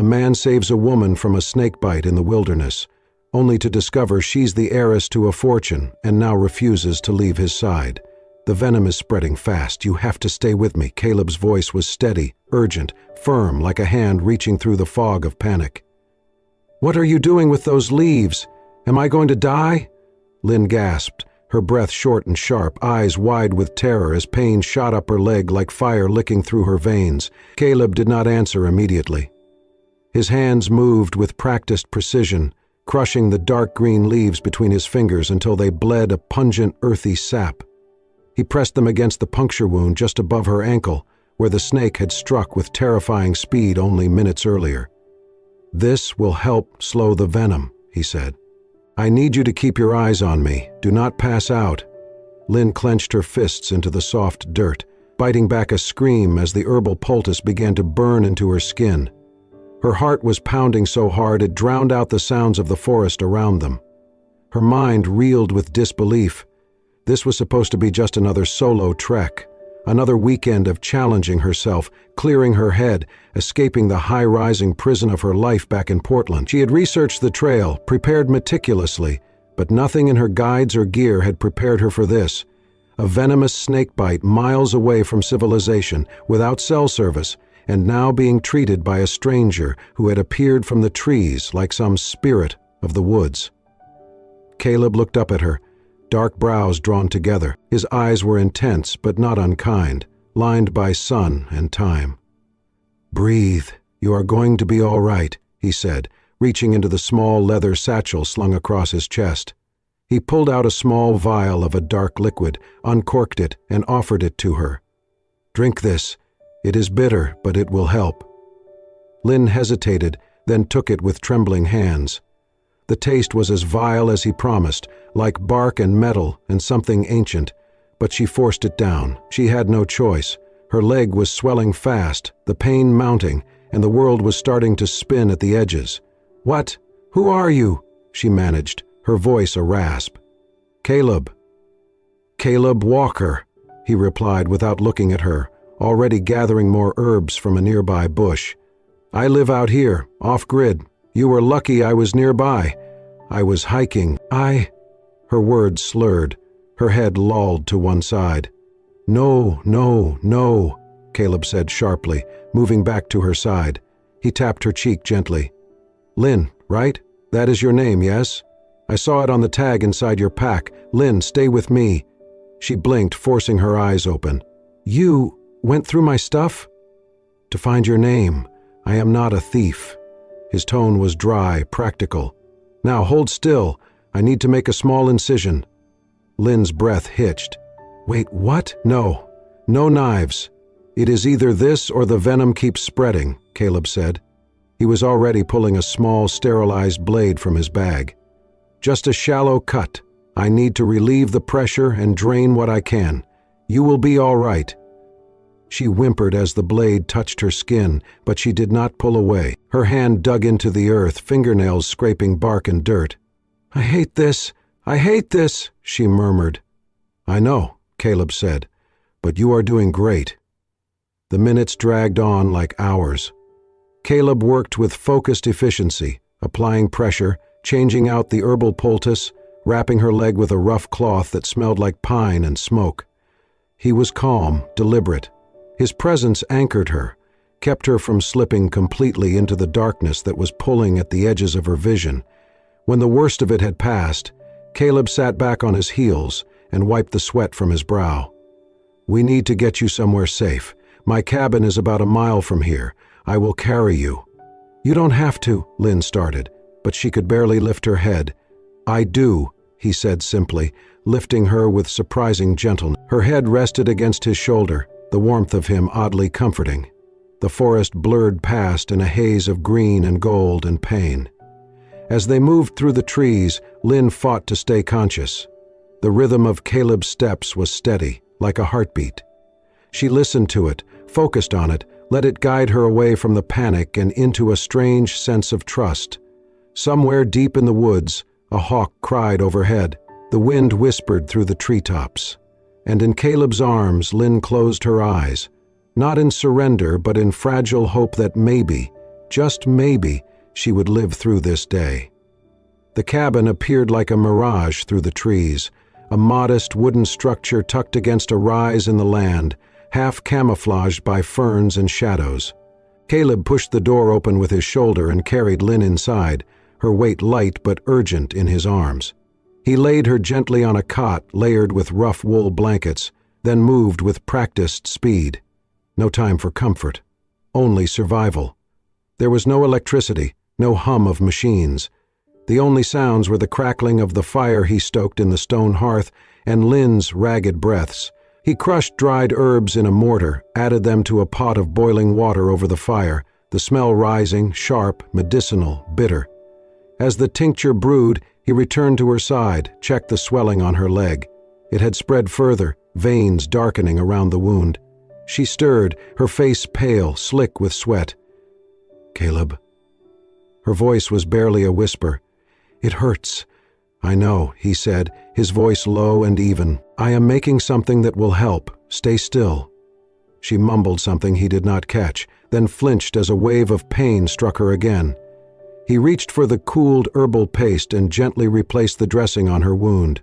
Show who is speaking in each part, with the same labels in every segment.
Speaker 1: A man saves a woman from a snakebite in the wilderness, only to discover she's the heiress to a fortune and now refuses to leave his side. The venom is spreading fast. You have to stay with me. Caleb's voice was steady, urgent, firm, like a hand reaching through the fog of panic. What are you doing with those leaves? Am I going to die? Lynn gasped, her breath short and sharp, eyes wide with terror as pain shot up her leg like fire licking through her veins. Caleb did not answer immediately. His hands moved with practiced precision, crushing the dark green leaves between his fingers until they bled a pungent, earthy sap. He pressed them against the puncture wound just above her ankle, where the snake had struck with terrifying speed only minutes earlier. "This will help slow the venom," he said. "I need you to keep your eyes on me. Do not pass out." Lynn clenched her fists into the soft dirt, biting back a scream as the herbal poultice began to burn into her skin. Her heart was pounding so hard it drowned out the sounds of the forest around them. Her mind reeled with disbelief. This was supposed to be just another solo trek, another weekend of challenging herself, clearing her head, escaping the high-rising prison of her life back in Portland. She had researched the trail, prepared meticulously, but nothing in her guides or gear had prepared her for this. A venomous snakebite miles away from civilization, without cell service, and now being treated by a stranger who had appeared from the trees like some spirit of the woods. Caleb looked up at her, dark brows drawn together. His eyes were intense but not unkind, lined by sun and time. "Breathe. You are going to be all right," he said, reaching into the small leather satchel slung across his chest. He pulled out a small vial of a dark liquid, uncorked it, and offered it to her. "Drink this. It is bitter, but it will help." Lynn hesitated, then took it with trembling hands. The taste was as vile as he promised, like bark and metal and something ancient, but she forced it down. She had no choice. Her leg was swelling fast, the pain mounting, and the world was starting to spin at the edges. "What? Who are you?" she managed, her voice a rasp. "Caleb." "Caleb Walker," he replied without looking at her, already gathering more herbs from a nearby bush. "I live out here, off-grid. You were lucky I was nearby. I was hiking. Her words slurred, her head lolled to one side. "No, no, no," Caleb said sharply, moving back to her side. He tapped her cheek gently. "Lynn, right? That is your name, yes? I saw it on the tag inside your pack. Lynn, stay with me." She blinked, forcing her eyes open. "You went through my stuff?" "To find your name. I am not a thief." His tone was dry, practical. "Now hold still. I need to make a small incision." Lynn's breath hitched. "Wait, what? No. No knives. It is either this or the venom keeps spreading," Caleb said. He was already pulling a small, sterilized blade from his bag. "Just a shallow cut. I need to relieve the pressure and drain what I can. You will be all right." She whimpered as the blade touched her skin, but she did not pull away. Her hand dug into the earth, fingernails scraping bark and dirt. "I hate this. I hate this," she murmured. "I know," Caleb said, "but you are doing great." The minutes dragged on like hours. Caleb worked with focused efficiency, applying pressure, changing out the herbal poultice, wrapping her leg with a rough cloth that smelled like pine and smoke. He was calm, deliberate. His presence anchored her, kept her from slipping completely into the darkness that was pulling at the edges of her vision. When the worst of it had passed, Caleb sat back on his heels and wiped the sweat from his brow. "We need to get you somewhere safe. My cabin is about a mile from here. I will carry you." "You don't have to," Lynn started, but she could barely lift her head. "I do," he said simply, lifting her with surprising gentleness. Her head rested against his shoulder, the warmth of him oddly comforting. The forest blurred past in a haze of green and gold and pain. As they moved through the trees, Lynn fought to stay conscious. The rhythm of Caleb's steps was steady, like a heartbeat. She listened to it, focused on it, let it guide her away from the panic and into a strange sense of trust. Somewhere deep in the woods, a hawk cried overhead. The wind whispered through the treetops. And in Caleb's arms, Lynn closed her eyes, not in surrender but in fragile hope that maybe, just maybe, she would live through this day. The cabin appeared like a mirage through the trees, a modest wooden structure tucked against a rise in the land, half camouflaged by ferns and shadows. Caleb pushed the door open with his shoulder and carried Lynn inside, her weight light but urgent in his arms. He laid her gently on a cot layered with rough wool blankets, then moved with practiced speed. No time for comfort, only survival. There was no electricity, no hum of machines. The only sounds were the crackling of the fire he stoked in the stone hearth and Lynn's ragged breaths. He crushed dried herbs in a mortar, added them to a pot of boiling water over the fire, the smell rising, sharp, medicinal, bitter. As the tincture brewed, he returned to her side, checked the swelling on her leg. It had spread further, veins darkening around the wound. She stirred, her face pale, slick with sweat. "Caleb." Her voice was barely a whisper. "It hurts." "I know," he said, his voice low and even. "I am making something that will help. Stay still." She mumbled something he did not catch, then flinched as a wave of pain struck her again. He reached for the cooled herbal paste and gently replaced the dressing on her wound.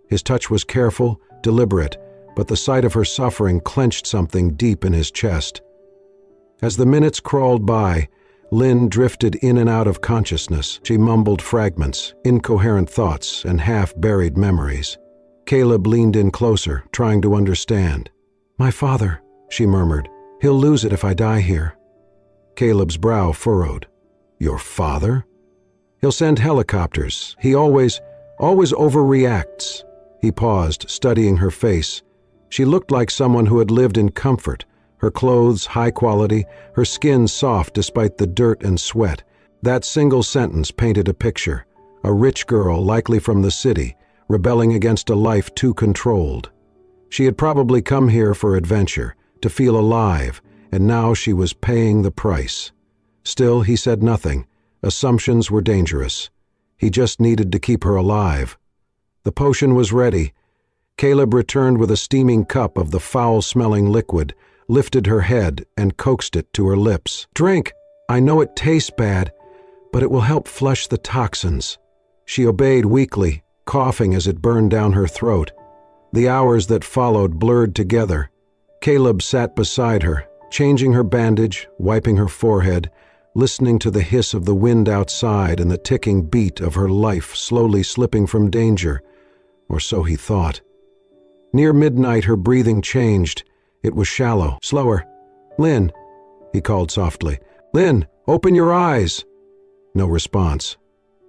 Speaker 1: His touch was careful, deliberate, but the sight of her suffering clenched something deep in his chest. As the minutes crawled by, Lynn drifted in and out of consciousness. She mumbled fragments, incoherent thoughts, and half-buried memories. Caleb leaned in closer, trying to understand. "My father," she murmured. "He'll lose it if I die here." Caleb's brow furrowed. "Your father?" "He'll send helicopters. He always overreacts." He paused, studying her face. She looked like someone who had lived in comfort, her clothes high quality, her skin soft despite the dirt and sweat. That single sentence painted a picture. A rich girl, likely from the city, rebelling against a life too controlled. She had probably come here for adventure, to feel alive, and now she was paying the price. Still, he said nothing. Assumptions were dangerous. He just needed to keep her alive. The potion was ready. Caleb returned with a steaming cup of the foul-smelling liquid, lifted her head, and coaxed it to her lips. "Drink! I know it tastes bad, but it will help flush the toxins." She obeyed weakly, coughing as it burned down her throat. The hours that followed blurred together. Caleb sat beside her, changing her bandage, wiping her forehead, listening to the hiss of the wind outside and the ticking beat of her life slowly slipping from danger, or so he thought. Near midnight her breathing changed. It was shallow, slower. "Lynn," he called softly. "Lynn, open your eyes." No response.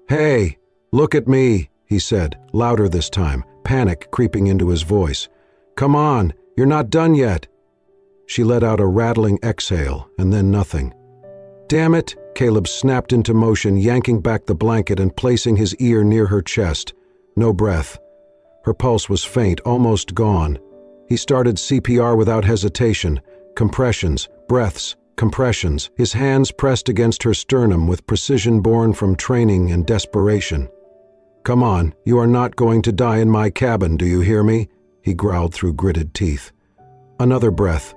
Speaker 1: "Hey, look at me," he said, louder this time, panic creeping into his voice. "Come on, you're not done yet." She let out a rattling exhale, and then nothing. "Damn it!" Caleb snapped into motion, yanking back the blanket and placing his ear near her chest. No breath. Her pulse was faint, almost gone. He started CPR without hesitation. Compressions, breaths, compressions. His hands pressed against her sternum with precision born from training and desperation. "Come on, you are not going to die in my cabin, do you hear me?" he growled through gritted teeth. Another breath.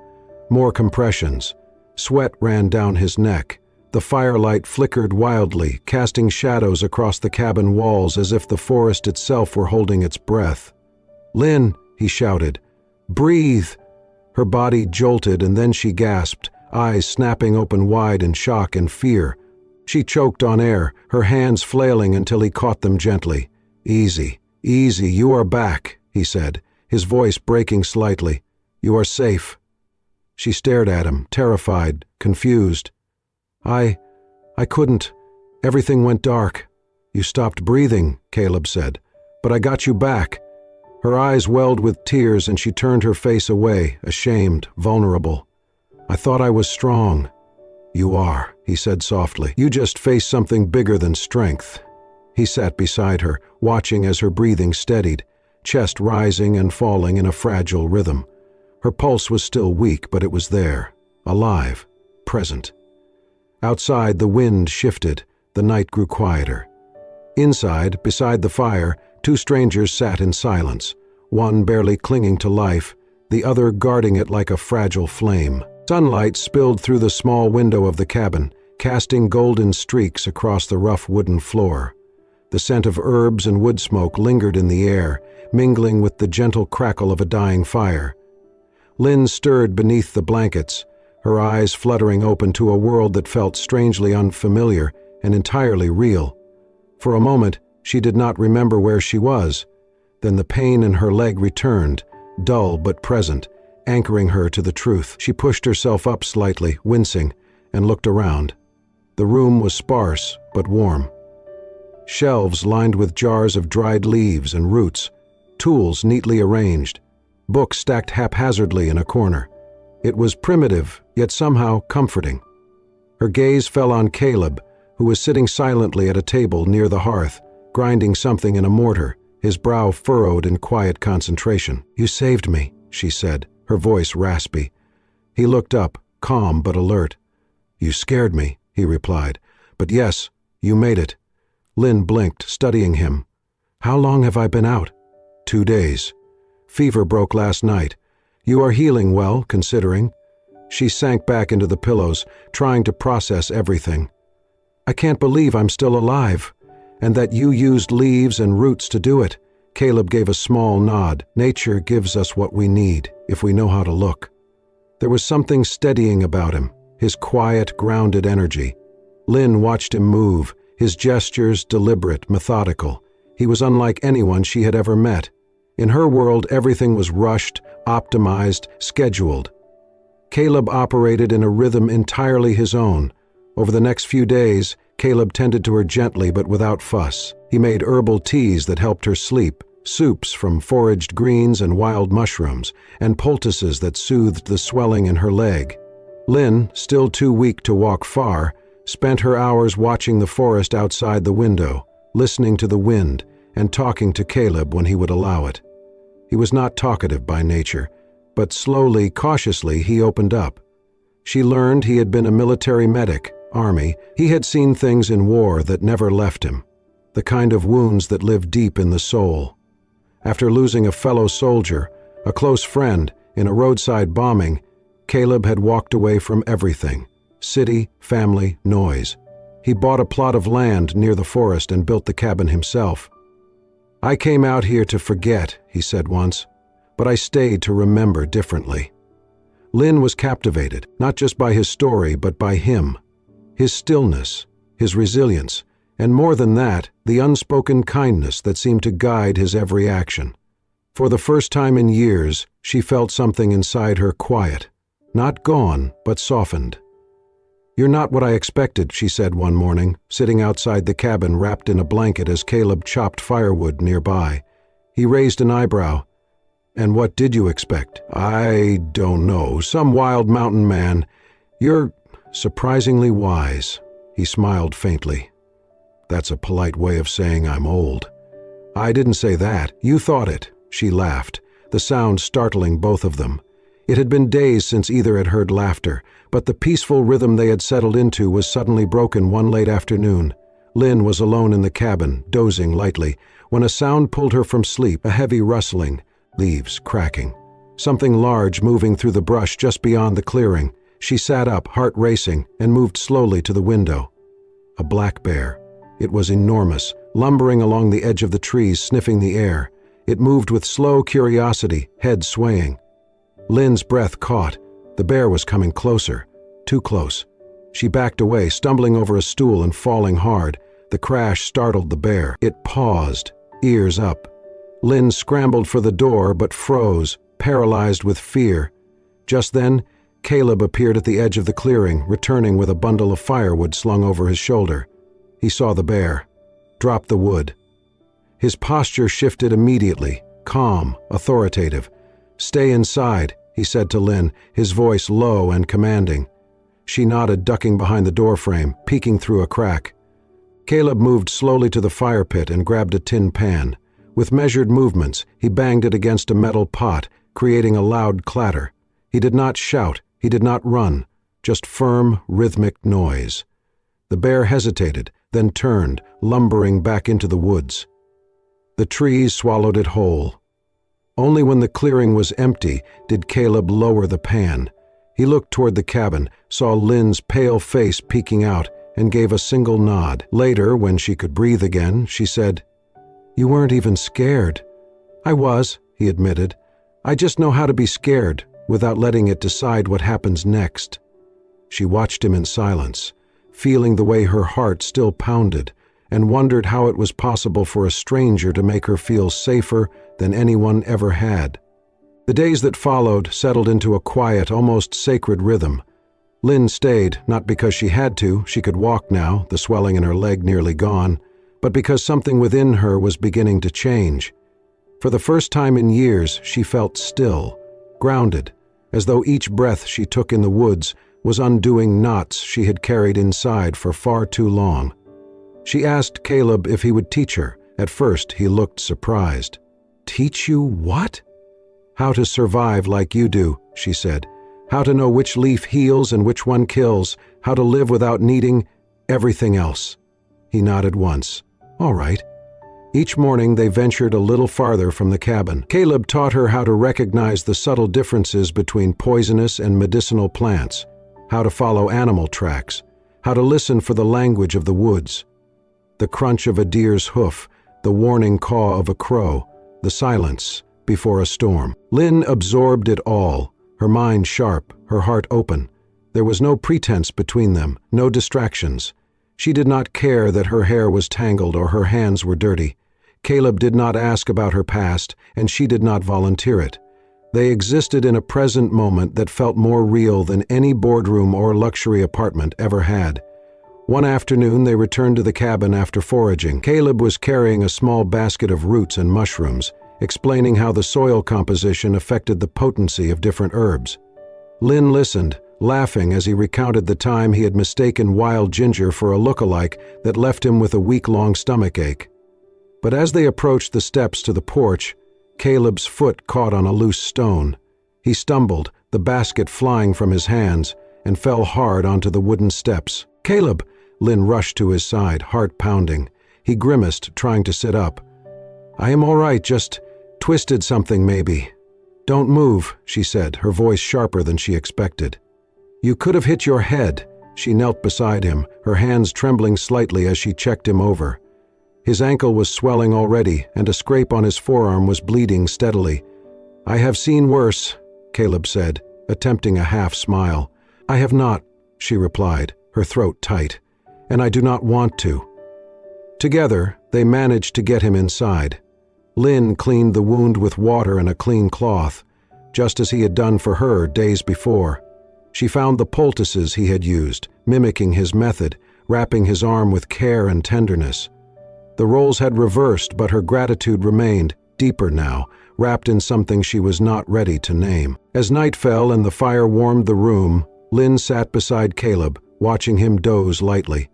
Speaker 1: More compressions. Sweat ran down his neck. The firelight flickered wildly, casting shadows across the cabin walls as if the forest itself were holding its breath. "Lynn," he shouted. "Breathe!" Her body jolted and then she gasped, eyes snapping open wide in shock and fear. She choked on air, her hands flailing until he caught them gently. "Easy, easy, you are back," he said, his voice breaking slightly. "You are safe." She stared at him, terrified, confused. I couldn't. Everything went dark." "You stopped breathing," Caleb said. "But I got you back." Her eyes welled with tears and she turned her face away, ashamed, vulnerable. "I thought I was strong." "You are," he said softly. "You just faced something bigger than strength." He sat beside her, watching as her breathing steadied, chest rising and falling in a fragile rhythm. Her pulse was still weak, but it was there, alive, present. Outside, the wind shifted. The night grew quieter. Inside, beside the fire, two strangers sat in silence, one barely clinging to life, the other guarding it like a fragile flame. Sunlight spilled through the small window of the cabin, casting golden streaks across the rough wooden floor. The scent of herbs and wood smoke lingered in the air, mingling with the gentle crackle of a dying fire. Lynn stirred beneath the blankets, her eyes fluttering open to a world that felt strangely unfamiliar and entirely real. For a moment, she did not remember where she was. Then the pain in her leg returned, dull but present, anchoring her to the truth. She pushed herself up slightly, wincing, and looked around. The room was sparse but warm. Shelves lined with jars of dried leaves and roots, tools neatly arranged, books stacked haphazardly in a corner. It was primitive, yet somehow comforting. Her gaze fell on Caleb, who was sitting silently at a table near the hearth, grinding something in a mortar, his brow furrowed in quiet concentration. "You saved me," she said, her voice raspy. He looked up, calm but alert. "You scared me," he replied. "But yes, you made it." Lynn blinked, studying him. "How long have I been out?" 2 days. "Fever broke last night. You are healing well, considering." She sank back into the pillows, trying to process everything. "I can't believe I'm still alive. And that you used leaves and roots to do it." Caleb gave a small nod. "Nature gives us what we need, if we know how to look." There was something steadying about him, his quiet, grounded energy. Lynn watched him move, his gestures deliberate, methodical. He was unlike anyone she had ever met. In her world, everything was rushed, optimized, scheduled. Caleb operated in a rhythm entirely his own. Over the next few days, Caleb tended to her gently but without fuss. He made herbal teas that helped her sleep, soups from foraged greens and wild mushrooms, and poultices that soothed the swelling in her leg. Lynn, still too weak to walk far, spent her hours watching the forest outside the window, listening to the wind, and talking to Caleb when he would allow it. He was not talkative by nature, but slowly, cautiously, he opened up. She learned he had been a military medic, Army. He had seen things in war that never left him, the kind of wounds that live deep in the soul. After losing a fellow soldier, a close friend, in a roadside bombing, Caleb had walked away from everything: city, family, noise. He bought a plot of land near the forest and built the cabin himself. "I came out here to forget," he said once, "but I stayed to remember differently." Lynn was captivated, not just by his story, but by him. His stillness, his resilience, and more than that, the unspoken kindness that seemed to guide his every action. For the first time in years, she felt something inside her quiet, not gone, but softened. "You're not what I expected," she said one morning, sitting outside the cabin wrapped in a blanket as Caleb chopped firewood nearby. He raised an eyebrow. "And what did you expect?" "I don't know, some wild mountain man. You're surprisingly wise." He smiled faintly. "That's a polite way of saying I'm old." "I didn't say that. You thought it." She laughed, the sound startling both of them. It had been days since either had heard laughter, but the peaceful rhythm they had settled into was suddenly broken one late afternoon. Lynn was alone in the cabin, dozing lightly, when a sound pulled her from sleep, a heavy rustling, leaves cracking. Something large moving through the brush just beyond the clearing. She sat up, heart racing, and moved slowly to the window. A black bear. It was enormous, lumbering along the edge of the trees, sniffing the air. It moved with slow curiosity, head swaying. Lynn's breath caught. The bear was coming closer, too close. She backed away, stumbling over a stool and falling hard. The crash startled the bear. It paused, ears up. Lynn scrambled for the door but froze, paralyzed with fear. Just then, Caleb appeared at the edge of the clearing, returning with a bundle of firewood slung over his shoulder. He saw the bear, dropped the wood. His posture shifted immediately, calm, authoritative. "Stay inside," he said to Lynn, his voice low and commanding. She nodded, ducking behind the doorframe, peeking through a crack. Caleb moved slowly to the fire pit and grabbed a tin pan. With measured movements, he banged it against a metal pot, creating a loud clatter. He did not shout, he did not run, just firm, rhythmic noise. The bear hesitated, then turned, lumbering back into the woods. The trees swallowed it whole. Only when the clearing was empty did Caleb lower the pan. He looked toward the cabin, saw Lynn's pale face peeking out, and gave a single nod. Later, when she could breathe again, she said, "You weren't even scared." "I was," he admitted. "I just know how to be scared without letting it decide what happens next." She watched him in silence, feeling the way her heart still pounded, and wondered how it was possible for a stranger to make her feel safer than anyone ever had. The days that followed settled into a quiet, almost sacred rhythm. Lynn stayed, not because she had to, she could walk now, the swelling in her leg nearly gone, but because something within her was beginning to change. For the first time in years, she felt still, grounded, as though each breath she took in the woods was undoing knots she had carried inside for far too long. She asked Caleb if he would teach her. At first, he looked surprised. "Teach you what?" "How to survive like you do," she said. "How to know which leaf heals and which one kills, how to live without needing everything else." He nodded once. "All right." Each morning they ventured a little farther from the cabin. Caleb taught her how to recognize the subtle differences between poisonous and medicinal plants, how to follow animal tracks, how to listen for the language of the woods. The crunch of a deer's hoof, the warning caw of a crow, the silence before a storm. Lynn absorbed it all, her mind sharp, her heart open. There was no pretense between them, no distractions. She did not care that her hair was tangled or her hands were dirty. Caleb did not ask about her past, and she did not volunteer it. They existed in a present moment that felt more real than any boardroom or luxury apartment ever had. One afternoon they returned to the cabin after foraging. Caleb was carrying a small basket of roots and mushrooms, explaining how the soil composition affected the potency of different herbs. Lynn listened, laughing as he recounted the time he had mistaken wild ginger for a look-alike that left him with a week-long stomachache. But as they approached the steps to the porch, Caleb's foot caught on a loose stone. He stumbled, the basket flying from his hands, and fell hard onto the wooden steps. "Caleb!" Lynn rushed to his side, heart pounding. He grimaced, trying to sit up. "I am all right, just twisted something maybe." "Don't move," she said, her voice sharper than she expected. "You could have hit your head." She knelt beside him, her hands trembling slightly as she checked him over. His ankle was swelling already, and a scrape on his forearm was bleeding steadily. "I have seen worse," Caleb said, attempting a half-smile. "I have not," she replied, her throat tight, "and I do not want to." Together, they managed to get him inside. Lynn cleaned the wound with water and a clean cloth, just as he had done for her days before. She found the poultices he had used, mimicking his method, wrapping his arm with care and tenderness. The roles had reversed, but her gratitude remained, deeper now, wrapped in something she was not ready to name. As night fell and the fire warmed the room, Lynn sat beside Caleb, watching him doze lightly.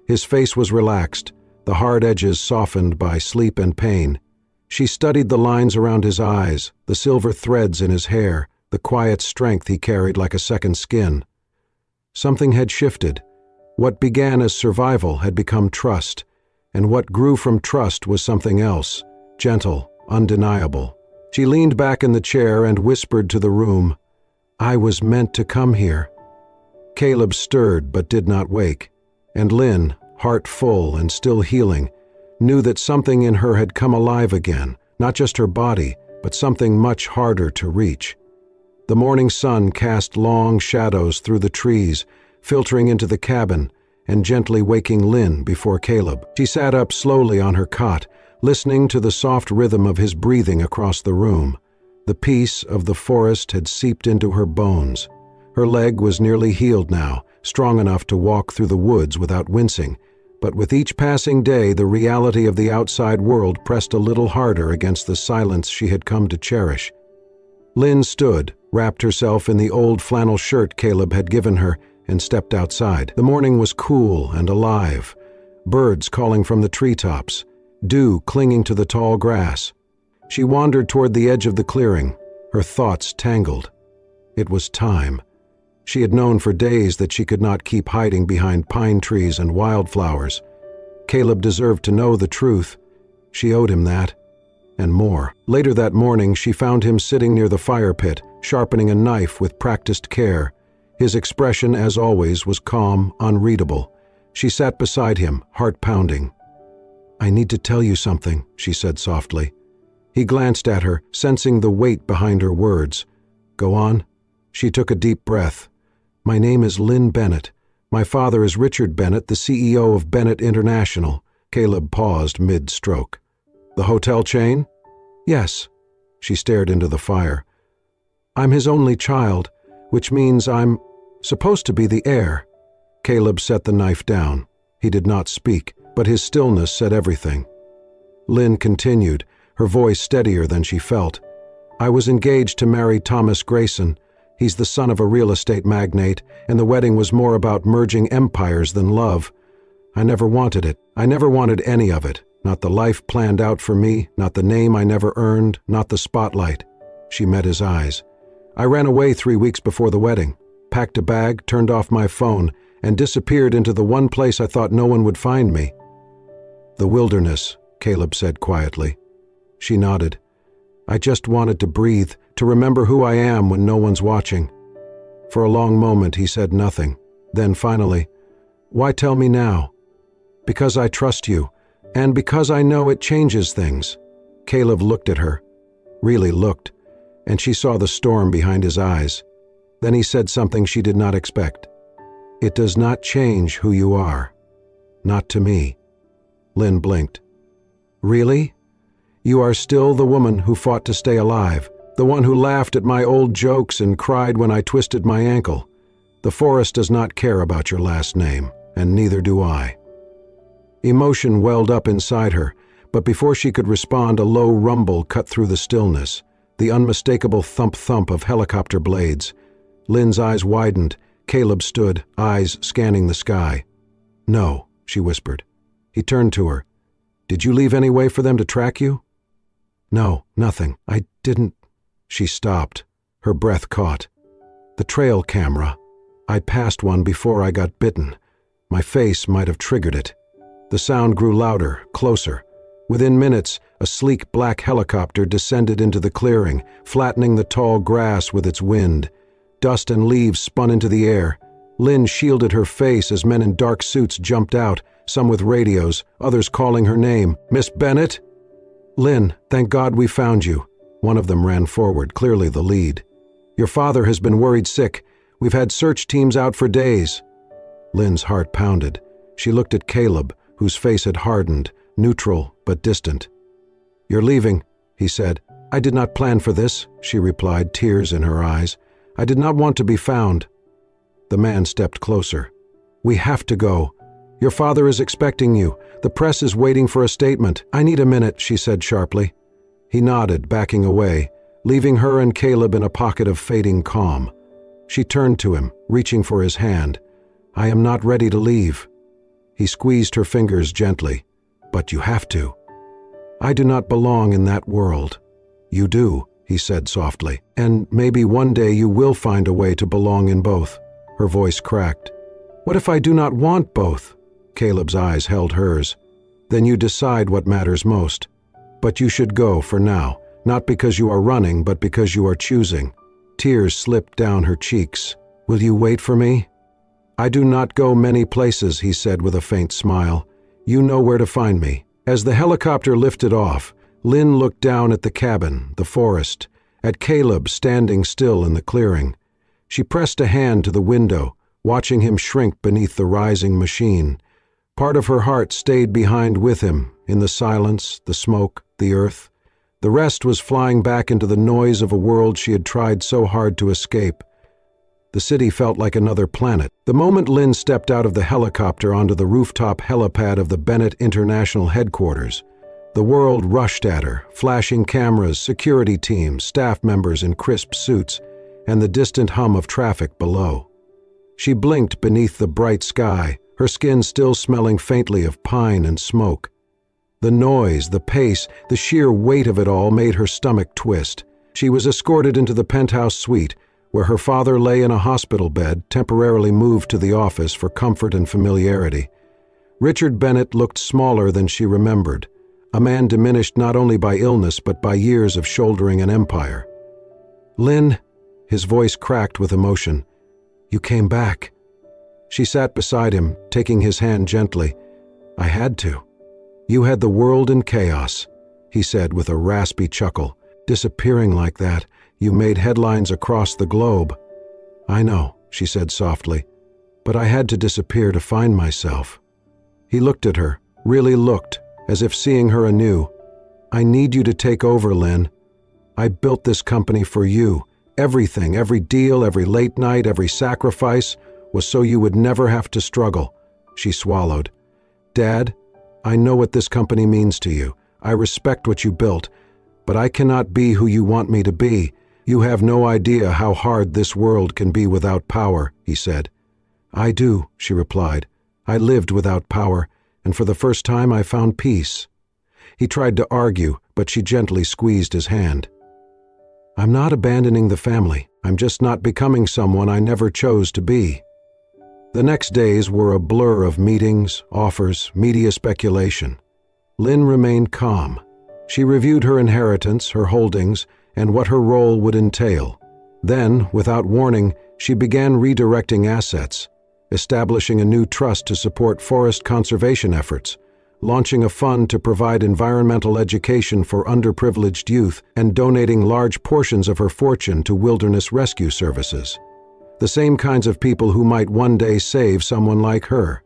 Speaker 1: His face was relaxed, the hard edges softened by sleep and pain. She studied the lines around his eyes, the silver threads in his hair, the quiet strength he carried like a second skin. Something had shifted. What began as survival had become trust, and what grew from trust was something else, gentle, undeniable. She leaned back in the chair and whispered to the room, "I was meant to come here." Caleb stirred but did not wake, and Lynn, heart full and still healing, knew that something in her had come alive again, not just her body, but something much harder to reach. The morning sun cast long shadows through the trees, filtering into the cabin and gently waking Lynn before Caleb. She sat up slowly on her cot, listening to the soft rhythm of his breathing across the room. The peace of the forest had seeped into her bones. Her leg was nearly healed now, strong enough to walk through the woods without wincing, but with each passing day the reality of the outside world pressed a little harder against the silence she had come to cherish. Lynn stood, wrapped herself in the old flannel shirt Caleb had given her, and stepped outside. The morning was cool and alive, birds calling from the treetops, dew clinging to the tall grass. She wandered toward the edge of the clearing, her thoughts tangled. It was time. She had known for days that she could not keep hiding behind pine trees and wildflowers. Caleb deserved to know the truth. She owed him that, and more. Later that morning, she found him sitting near the fire pit, sharpening a knife with practiced care. His expression, as always, was calm, unreadable. She sat beside him, heart pounding. "I need to tell you something," she said softly. He glanced at her, sensing the weight behind her words. "Go on." She took a deep breath. "My name is Lynn Bennett. My father is Richard Bennett, the CEO of Bennett International." Caleb paused mid-stroke. "The hotel chain?" "Yes." She stared into the fire. "I'm his only child, which means I'm supposed to be the heir." Caleb set the knife down. He did not speak, but his stillness said everything. Lynn continued, her voice steadier than she felt. "I was engaged to marry Thomas Grayson. He's the son of a real estate magnate, and the wedding was more about merging empires than love. I never wanted it. I never wanted any of it. Not the life planned out for me, not the name I never earned, not the spotlight." She met his eyes. "I ran away 3 weeks before the wedding, packed a bag, turned off my phone, and disappeared into the one place I thought no one would find me." "The wilderness," Caleb said quietly. She nodded. "I just wanted to breathe, to remember who I am when no one's watching." For a long moment he said nothing. Then finally, "Why tell me now?" "Because I trust you, and because I know it changes things." Caleb looked at her, really looked, and she saw the storm behind his eyes. Then he said something she did not expect. "It does not change who you are. Not to me." Lynn blinked. "Really? You are still the woman who fought to stay alive, the one who laughed at my old jokes and cried when I twisted my ankle. The forest does not care about your last name, and neither do I." Emotion welled up inside her, but before she could respond, a low rumble cut through the stillness, the unmistakable thump-thump of helicopter blades. Lynn's eyes widened. Caleb stood, eyes scanning the sky. "No," she whispered. He turned to her. "Did you leave any way for them to track you?" "No, nothing. I didn't." She stopped. Her breath caught. "The trail camera. I passed one before I got bitten. My face might have triggered it." The sound grew louder, closer. Within minutes, a sleek black helicopter descended into the clearing, flattening the tall grass with its wind. Dust and leaves spun into the air. Lynn shielded her face as men in dark suits jumped out, some with radios, others calling her name. "Miss Bennett?" "Lynn, thank God we found you." One of them ran forward, clearly the lead. "Your father has been worried sick. We've had search teams out for days." Lynn's heart pounded. She looked at Caleb, whose face had hardened, neutral but distant. "You're leaving," he said. "I did not plan for this," she replied, tears in her eyes. "I did not want to be found." The man stepped closer. "We have to go. Your father is expecting you. The press is waiting for a statement." "I need a minute," she said sharply. He nodded, backing away, leaving her and Caleb in a pocket of fading calm. She turned to him, reaching for his hand. "I am not ready to leave." He squeezed her fingers gently. "But you have to." "I do not belong in that world." "You do," he said softly. "And maybe one day you will find a way to belong in both." Her voice cracked. "What if I do not want both?" Caleb's eyes held hers. "Then you decide what matters most. But you should go for now, not because you are running, but because you are choosing." Tears slipped down her cheeks. "Will you wait for me?" "I do not go many places," he said with a faint smile. "You know where to find me." As the helicopter lifted off, Lynn looked down at the cabin, the forest, at Caleb standing still in the clearing. She pressed a hand to the window, watching him shrink beneath the rising machine. Part of her heart stayed behind with him, in the silence, the smoke, the earth. The rest was flying back into the noise of a world she had tried so hard to escape. The city felt like another planet. The moment Lynn stepped out of the helicopter onto the rooftop helipad of the Bennett International headquarters, the world rushed at her, flashing cameras, security teams, staff members in crisp suits, and the distant hum of traffic below. She blinked beneath the bright sky, her skin still smelling faintly of pine and smoke. The noise, the pace, the sheer weight of it all made her stomach twist. She was escorted into the penthouse suite, where her father lay in a hospital bed, temporarily moved to the office for comfort and familiarity. Richard Bennett looked smaller than she remembered, a man diminished not only by illness but by years of shouldering an empire. "Lynn," his voice cracked with emotion, "you came back." She sat beside him, taking his hand gently. "I had to." "You had the world in chaos," he said with a raspy chuckle. "Disappearing like that, you made headlines across the globe." "I know," she said softly, "but I had to disappear to find myself." He looked at her, really looked, as if seeing her anew. "I need you to take over, Lynn. I built this company for you. Everything, every deal, every late night, every sacrifice was so you would never have to struggle." She swallowed. "Dad, I know what this company means to you. I respect what you built, but I cannot be who you want me to be. You have no idea how hard this world can be without power," he said. "I do," she replied. "I lived without power, and for the first time I found peace." He tried to argue, but she gently squeezed his hand. "I'm not abandoning the family. I'm just not becoming someone I never chose to be." The next days were a blur of meetings, offers, media speculation. Lynn remained calm. She reviewed her inheritance, her holdings, and what her role would entail. Then, without warning, she began redirecting assets, establishing a new trust to support forest conservation efforts, launching a fund to provide environmental education for underprivileged youth, and donating large portions of her fortune to wilderness rescue services. The same kinds of people who might one day save someone like her.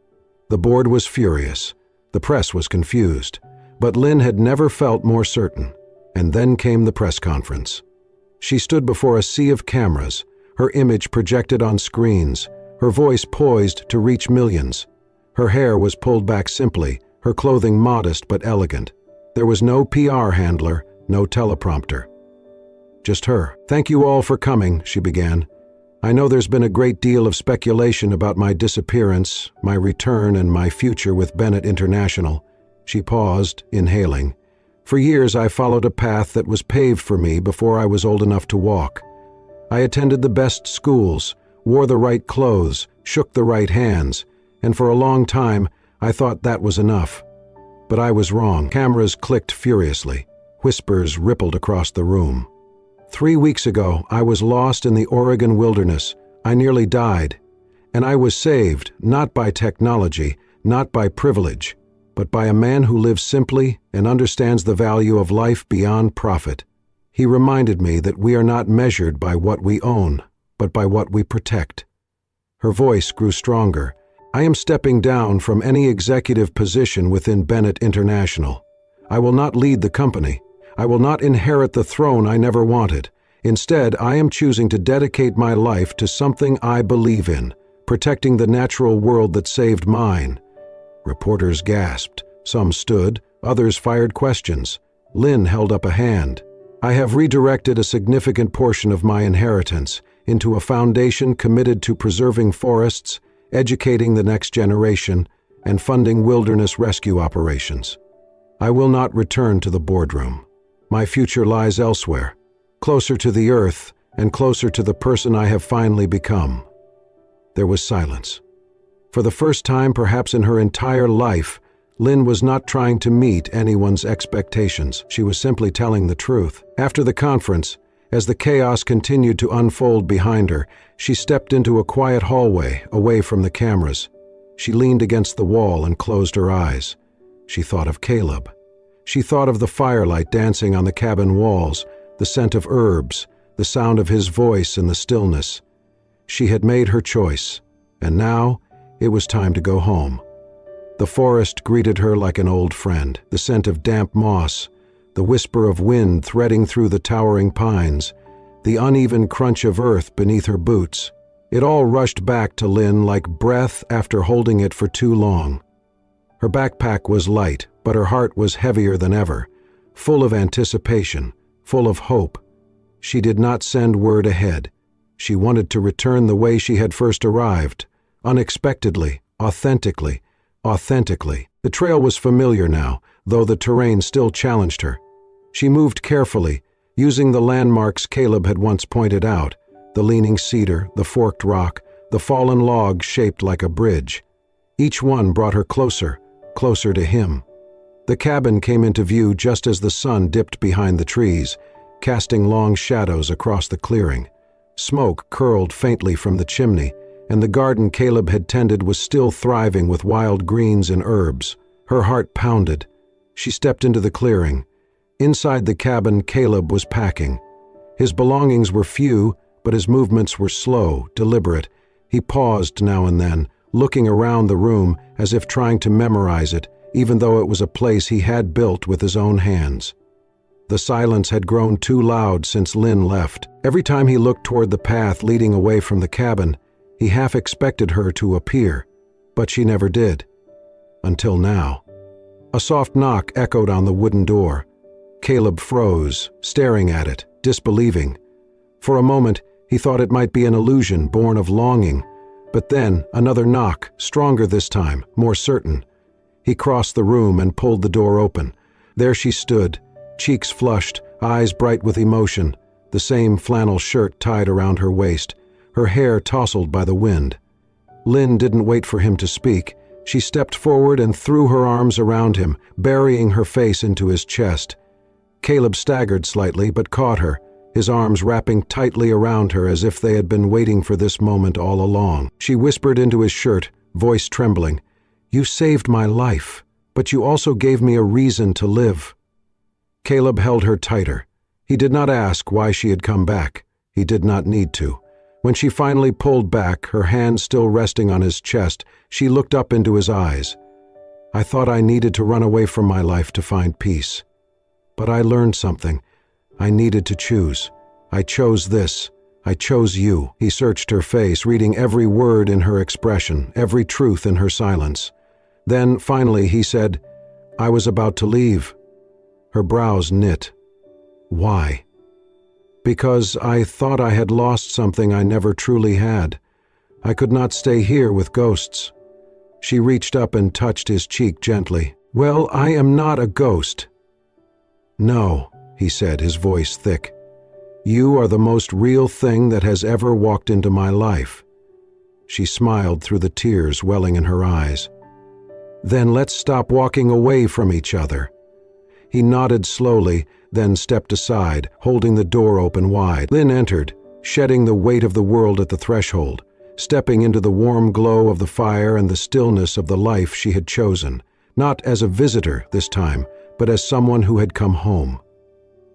Speaker 1: The board was furious. The press was confused. But Lynn had never felt more certain. And then came the press conference. She stood before a sea of cameras, her image projected on screens, her voice poised to reach millions. Her hair was pulled back simply, her clothing modest but elegant. There was no PR handler, no teleprompter. Just her. "Thank you all for coming," she began. "I know there's been a great deal of speculation about my disappearance, my return, and my future with Bennett International." She paused, inhaling. "For years I followed a path that was paved for me before I was old enough to walk. I attended the best schools, wore the right clothes, shook the right hands, and for a long time I thought that was enough. But I was wrong." Cameras clicked furiously. Whispers rippled across the room. 3 weeks ago, I was lost in the Oregon wilderness. I nearly died. And I was saved, not by technology, not by privilege, but by a man who lives simply and understands the value of life beyond profit. He reminded me that we are not measured by what we own, but by what we protect. Her voice grew stronger. "I am stepping down from any executive position within Bennett International. I will not lead the company. I will not inherit the throne I never wanted. Instead, I am choosing to dedicate my life to something I believe in, protecting the natural world that saved mine." Reporters gasped. Some stood, others fired questions. Lynn held up a hand. "I have redirected a significant portion of my inheritance into a foundation committed to preserving forests, educating the next generation, and funding wilderness rescue operations. I will not return to the boardroom. My future lies elsewhere, closer to the earth and closer to the person I have finally become." There was silence. For the first time perhaps in her entire life, Lynn was not trying to meet anyone's expectations. She was simply telling the truth. After the conference, as the chaos continued to unfold behind her, she stepped into a quiet hallway away from the cameras. She leaned against the wall and closed her eyes. She thought of Caleb. She thought of the firelight dancing on the cabin walls, the scent of herbs, the sound of his voice in the stillness. She had made her choice, and now it was time to go home. The forest greeted her like an old friend, the scent of damp moss, the whisper of wind threading through the towering pines, the uneven crunch of earth beneath her boots. It all rushed back to Lynn like breath after holding it for too long. Her backpack was light, but her heart was heavier than ever, full of anticipation, full of hope. She did not send word ahead. She wanted to return the way she had first arrived, unexpectedly, authentically. The trail was familiar now, though the terrain still challenged her. She moved carefully, using the landmarks Caleb had once pointed out, the leaning cedar, the forked rock, the fallen log shaped like a bridge. Each one brought her closer to him. The cabin came into view just as the sun dipped behind the trees, casting long shadows across the clearing. Smoke curled faintly from the chimney, and the garden Caleb had tended was still thriving with wild greens and herbs. Her heart pounded. She stepped into the clearing. Inside the cabin, Caleb was packing. His belongings were few, but his movements were slow, deliberate. He paused now and then, looking around the room as if trying to memorize it, even though it was a place he had built with his own hands. The silence had grown too loud since Lynn left. Every time he looked toward the path leading away from the cabin, he half expected her to appear, but she never did. Until now. A soft knock echoed on the wooden door. Caleb froze, staring at it, disbelieving. For a moment, he thought it might be an illusion born of longing, but then another knock, stronger this time, more certain. He crossed the room and pulled the door open. There she stood, cheeks flushed, eyes bright with emotion, the same flannel shirt tied around her waist, her hair tousled by the wind. Lynn didn't wait for him to speak. She stepped forward and threw her arms around him, burying her face into his chest. Caleb staggered slightly but caught her, his arms wrapping tightly around her as if they had been waiting for this moment all along. She whispered into his shirt, voice trembling, "You saved my life, but you also gave me a reason to live." Caleb held her tighter. He did not ask why she had come back. He did not need to. When she finally pulled back, her hand still resting on his chest, she looked up into his eyes. "I thought I needed to run away from my life to find peace. But I learned something. I needed to choose. I chose this. I chose you." He searched her face, reading every word in her expression, every truth in her silence. Then, finally, he said, "I was about to leave." Her brows knit. "Why?" "Because I thought I had lost something I never truly had. I could not stay here with ghosts." She reached up and touched his cheek gently. "Well, I am not a ghost." "No," he said, his voice thick. "You are the most real thing that has ever walked into my life." She smiled through the tears welling in her eyes. "Then let's stop walking away from each other." He nodded slowly, then stepped aside, holding the door open wide. Lynn entered, shedding the weight of the world at the threshold, stepping into the warm glow of the fire and the stillness of the life she had chosen, not as a visitor this time, but as someone who had come home.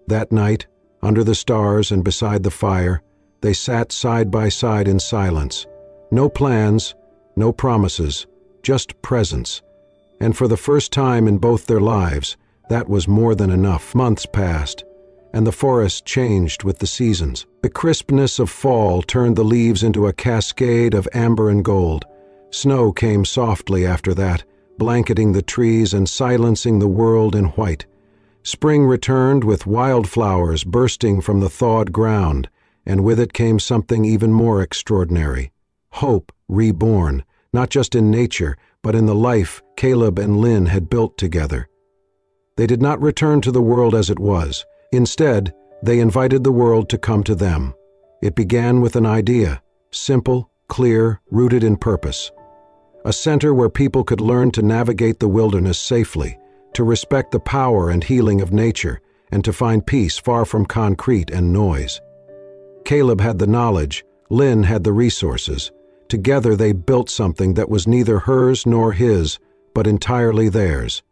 Speaker 1: That night, under the stars and beside the fire, they sat side by side in silence. No plans, no promises, just presence. And for the first time in both their lives, that was more than enough. Months passed, and the forest changed with the seasons. The crispness of fall turned the leaves into a cascade of amber and gold. Snow came softly after that, blanketing the trees and silencing the world in white. Spring returned with wildflowers bursting from the thawed ground, and with it came something even more extraordinary. Hope reborn, not just in nature, but in the life Caleb and Lynn had built together. They did not return to the world as it was. Instead, they invited the world to come to them. It began with an idea, simple, clear, rooted in purpose. A center where people could learn to navigate the wilderness safely, to respect the power and healing of nature, and to find peace far from concrete and noise. Caleb had the knowledge, Lynn had the resources. Together they built something that was neither hers nor his, but entirely theirs.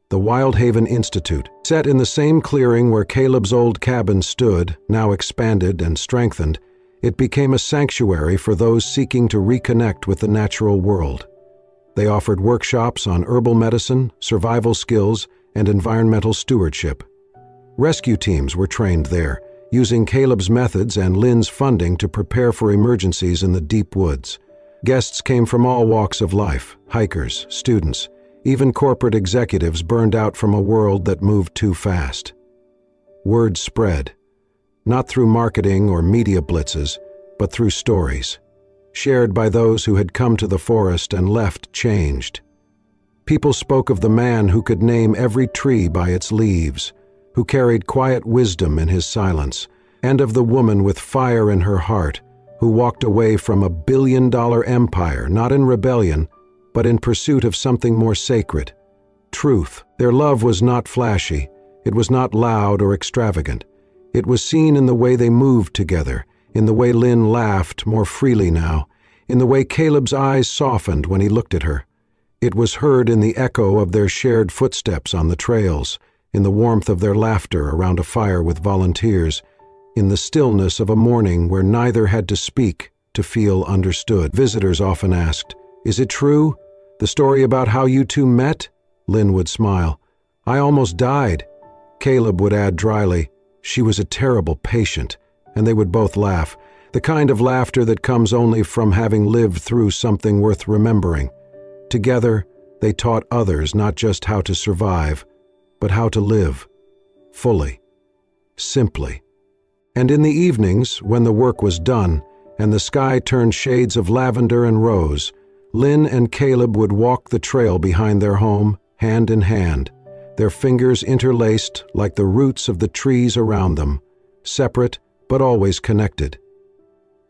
Speaker 1: The Wildhaven Institute, set in the same clearing where Caleb's old cabin stood, now expanded and strengthened, it became a sanctuary for those seeking to reconnect with the natural world. They offered workshops on herbal medicine, survival skills, and environmental stewardship. Rescue teams were trained there, using Caleb's methods and Lynn's funding to prepare for emergencies in the deep woods. Guests came from all walks of life, hikers, students, even corporate executives burned out from a world that moved too fast. Word spread, not through marketing or media blitzes, but through stories, shared by those who had come to the forest and left changed. People spoke of the man who could name every tree by its leaves, who carried quiet wisdom in his silence, and of the woman with fire in her heart, who walked away from a billion-dollar empire, not in rebellion, but in pursuit of something more sacred, truth. Their love was not flashy, it was not loud or extravagant. It was seen in the way they moved together, in the way Lynn laughed more freely now, in the way Caleb's eyes softened when he looked at her. It was heard in the echo of their shared footsteps on the trails, in the warmth of their laughter around a fire with volunteers, in the stillness of a morning where neither had to speak to feel understood. Visitors often asked, "Is it true? The story about how you two met?" Lynn would smile. "I almost died." Caleb would add dryly, "She was a terrible patient," and they would both laugh, the kind of laughter that comes only from having lived through something worth remembering. Together, they taught others not just how to survive, but how to live, fully, simply. And in the evenings, when the work was done, and the sky turned shades of lavender and rose, Lynn and Caleb would walk the trail behind their home, hand in hand, their fingers interlaced like the roots of the trees around them, separate but always connected.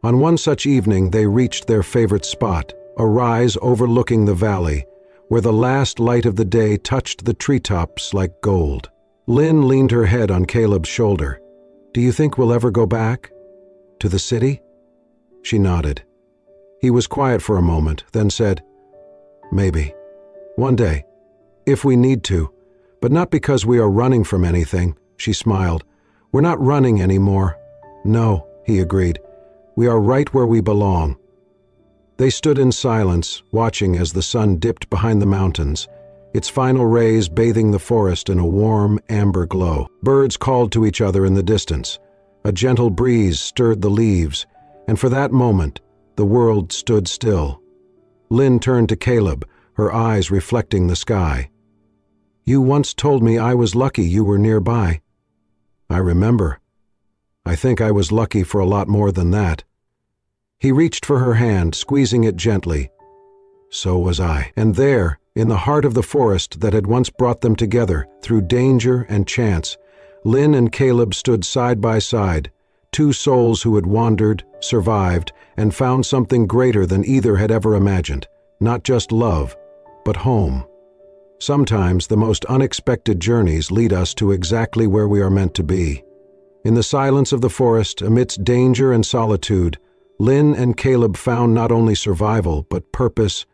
Speaker 1: On one such evening they reached their favorite spot, a rise overlooking the valley, where the last light of the day touched the treetops like gold. Lynn leaned her head on Caleb's shoulder. "Do you think we'll ever go back? To the city?" She nodded. He was quiet for a moment, then said, "Maybe. One day. If we need to. But not because we are running from anything," she smiled. "We're not running anymore." "No," he agreed. "We are right where we belong." They stood in silence, watching as the sun dipped behind the mountains, its final rays bathing the forest in a warm, amber glow. Birds called to each other in the distance. A gentle breeze stirred the leaves, and for that moment, the world stood still. Lynn turned to Caleb, her eyes reflecting the sky. "You once told me I was lucky you were nearby." "I remember. I think I was lucky for a lot more than that." He reached for her hand, squeezing it gently. "So was I." And there, in the heart of the forest that had once brought them together through danger and chance, Lynn and Caleb stood side by side, two souls who had wandered, survived, and found something greater than either had ever imagined, not just love, but home. Sometimes the most unexpected journeys lead us to exactly where we are meant to be. In the silence of the forest, amidst danger and solitude, Lynn and Caleb found not only survival, but purpose,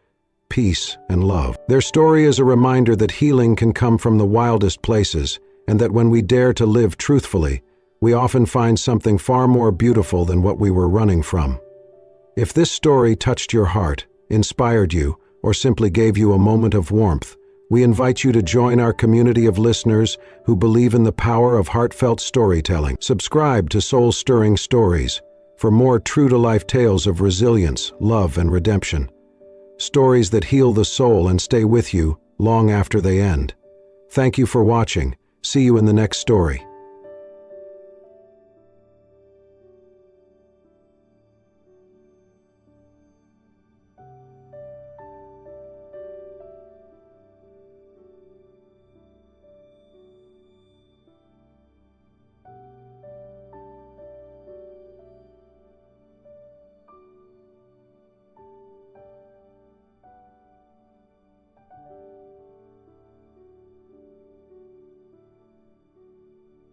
Speaker 1: peace, and love. Their story is a reminder that healing can come from the wildest places, and that when we dare to live truthfully, we often find something far more beautiful than what we were running from. If this story touched your heart, inspired you, or simply gave you a moment of warmth, we invite you to join our community of listeners who believe in the power of heartfelt storytelling. Subscribe to Soul-Stirring Stories for more true-to-life tales of resilience, love, and redemption. Stories that heal the soul and stay with you long after they end. Thank you for watching. See you in the next story.